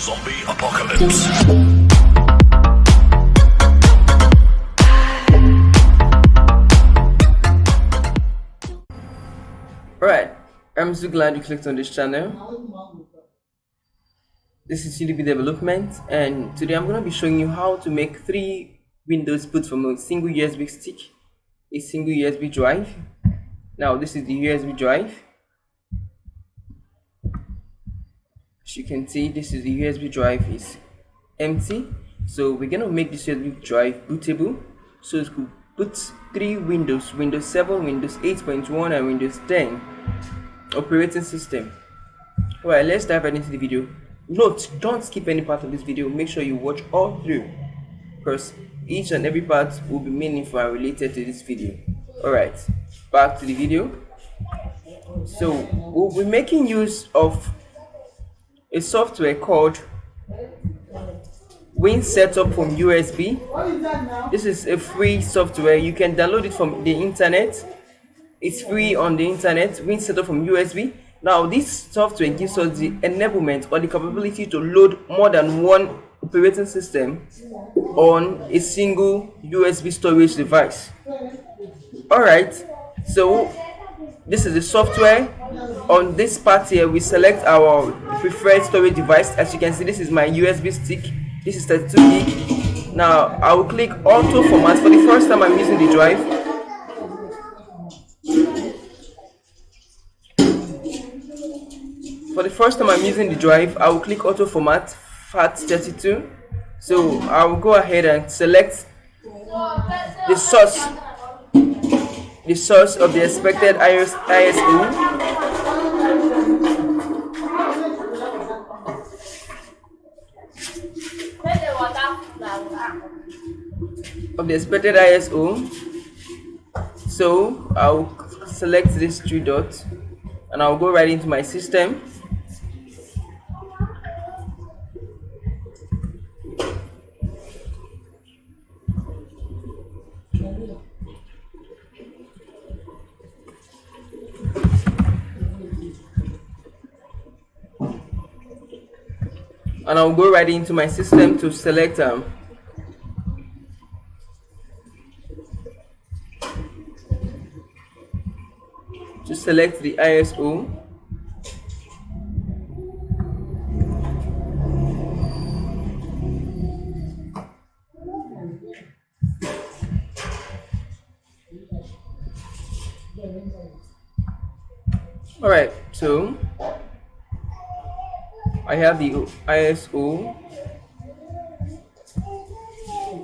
Zombie apocalypse. Alright, I'm so glad you clicked on this channel. This is CDB Development, and today I'm going to be showing you how to make 3 Windows boot from a single USB stick, a single USB drive. Now this is the USB drive. As you can see, this is the USB drive is empty, so we're going to make this USB drive bootable so it could boot 3 Windows 7, Windows 8.1 and Windows 10 operating system. Alright, let's dive right into the video. Note, don't skip any part of this video. Make sure you watch all through, because each and every part will be meaningful and related to this video. Alright, back to the video. So we'll be making use of a software called WinSetup from USB. This is a free software. You can download it from the internet. It's free on the internet. WinSetup from USB. Now this software gives us the enablement or the capability to load more than one operating system on a single USB storage device. Alright, so this is the software. On this part here, we select our preferred storage device. As you can see, this is my USB stick. This is 32 gig. Now I will click auto format. For the first time I'm using the drive. For the first time I'm using the drive, I will click auto format FAT32. So I will go ahead and select the source of the expected ISO. Of the expected ISO. So I'll select this 3 dots and I'll go right into my system. And I'll go right into my system to select to select the ISO. Alright, so I have the ISO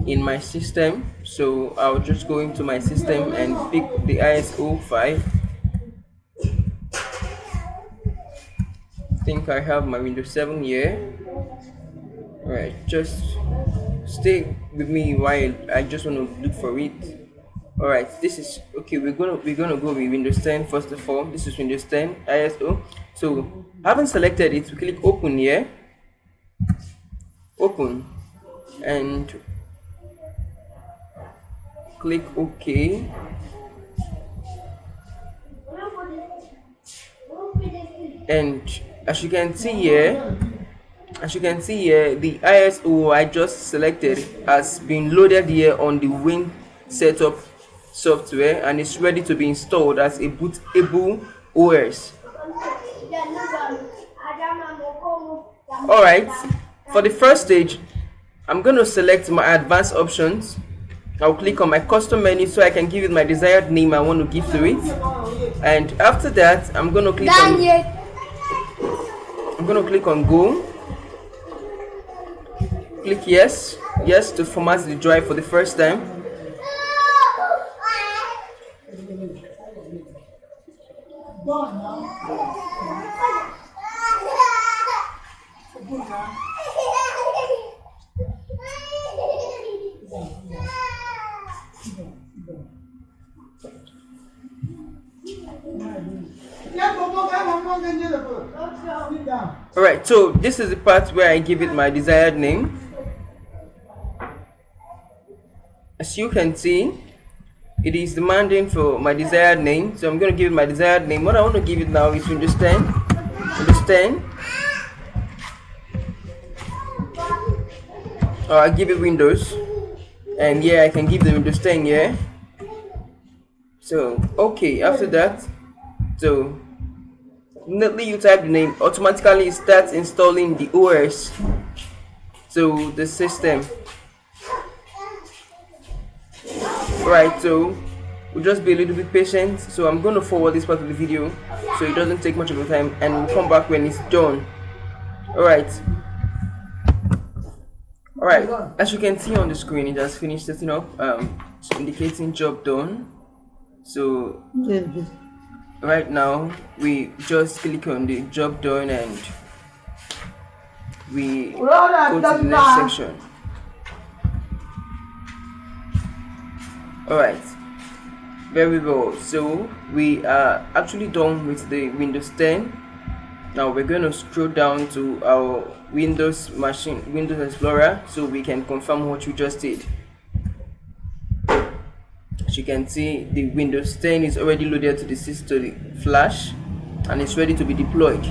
in my system, so I'll just go into my system and pick the ISO 5. I think I have my Windows 7 here. Alright, just stay with me while I just want to look for it. Alright, this is okay. We're gonna go with Windows 10 first of all. This is Windows 10 ISO. So having selected it, we click open here, open, and click OK. And as you can see here, the ISO I just selected has been loaded here on the WinSetup software, and it's ready to be installed as a bootable OS. Alright, for the first stage, I'm going to select my advanced options. I'll click on my custom menu so I can give it my desired name I want to give to it. And after that, I'm going to click on go. Click yes to format the drive for the first time. Alright, so this is the part where I give it my desired name. As you can see, it is demanding for my desired name, so I'm going to give it my desired name. What I want to give it now is Windows 10. I give it Windows, and yeah, I can give the Windows 10. Yeah. So okay, after that, so immediately you type the name, automatically it starts installing the OS, so the system. Right, so we'll just be a little bit patient. So I'm going to forward this part of the video so it doesn't take much of your time, and we'll come back when it's done. Alright, as you can see on the screen, it has finished setting up, it's indicating job done. So right now we just click on the job done and we go to the next section. Alright, very well. So we are actually done with the Windows 10. Now we're going to scroll down to our Windows machine, Windows Explorer, so we can confirm what we just did. As you can see, the Windows 10 is already loaded to the system, to the flash, and it's ready to be deployed.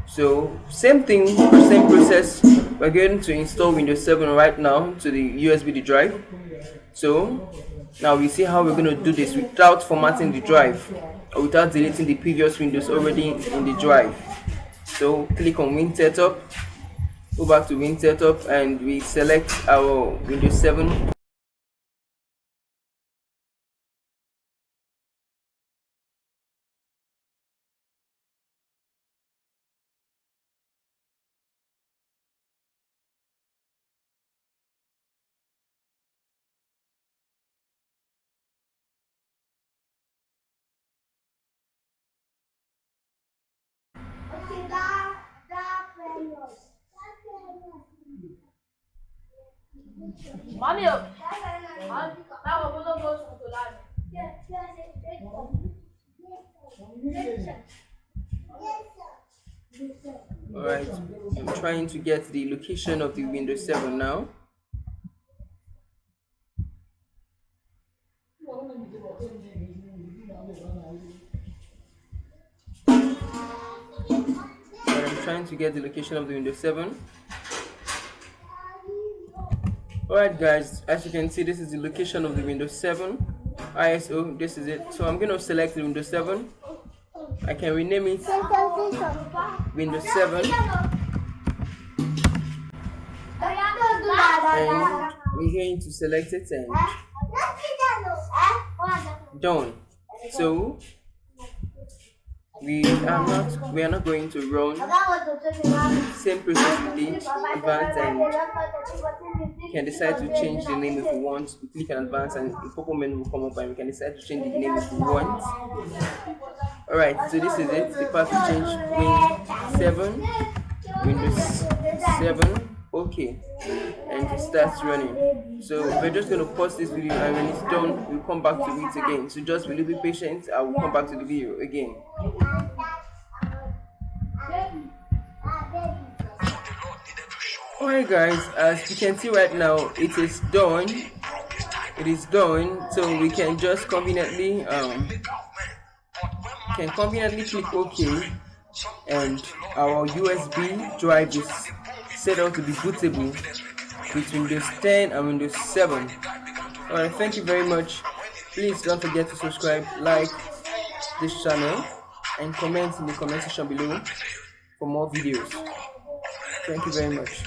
So same thing, same process. We're going to install Windows 7 right now to the USB drive. So now we see how we're going to do this without formatting the drive or without deleting the previous Windows already in the drive. So click on Win Setup, go back to Win Setup, and we select our Windows 7. Alright, I'm trying to get the location of the Windows 7 now. I'm trying to get the location of the Windows 7. Alright guys, as you can see, this is the location of the Windows 7 ISO. This is it. So I'm going to select the Windows 7. I can rename it Windows 7, and I'm going to select it and done. So we are not going to run same process we did, advanced, and you can decide to change the name if you want. You click on advanced and the pop-up menu will come up and we can decide to change the name if you want. Alright, so this is it, the path to change Windows 7, okay, and it starts running. So we're just going to pause this video, and when it's done we'll come back to it again. So just be a little bit patient, I will come back to the video again. Alright guys, as you can see right now, it is done. So we can just conveniently click OK, and our USB drive is set out to be bootable with Windows 10 and Windows 7. Alright, thank you very much. Please don't forget to subscribe, like this channel, and comment in the comment section below for more videos. Thank you very much.